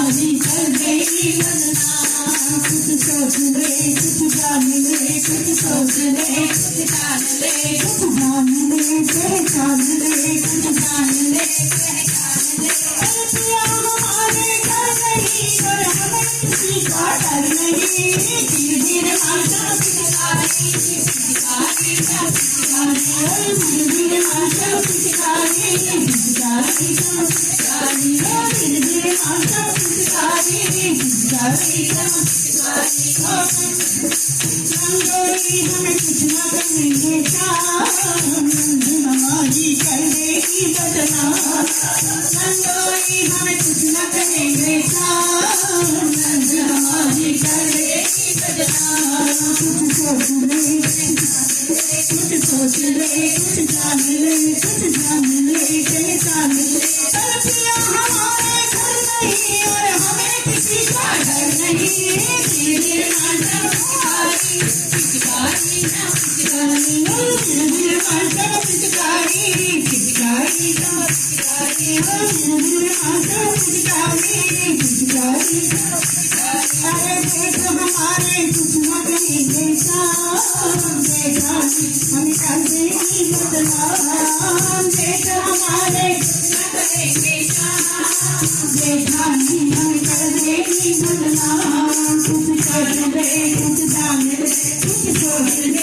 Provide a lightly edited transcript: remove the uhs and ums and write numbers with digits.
हमारी कर देगी बदनाम। कुछ सोच ले कुछ जान ले, कुछ सोच ले कुछ जान ले, कुछ जान ले पहचान ले, कुछ जान ले पहचान ले। गलतियाँ हमारे घर नहीं और हमें किसी का डर नहीं। धीरे धीरे आशा पिचकारी पिचकारी पिचकारी, धीरे धीरे आशा पिचकारी पिचकारी पिचकारी, धीरे धीरे आशा पिचकारी पिचकारी पिचकारी। रंगोली हमें कुछ न करेंगे काम, हमारी कर देगी बदनाम। रंगोली हमें कुछ न करेंगे काम, हमारी कर देगी बदनाम। कुछ सोच ले कुछ सोच ले कुछ जान ले, कुछ जान ले पहचान ले। गलतियाँ हमारे घर नहीं और हमें किसी का डर नहीं। धीरे धीरे आशा पिचकारी पिचकारी पिचकारी, धीरे धीरे आशा पिचकारी पिचकारी पिचकारी, धीरे धीरे आशा पिचकारी पिचकारी पिचकारी। अरे देख हमारे कुछ न करेंगे काम, देखा हम कर देगी बदनाम। देख हमारे कुछ न करेंगे काम, देखा हम कर देगी बदनाम। कुछ सोच ले कुछ जान ले, कुछ सोच ले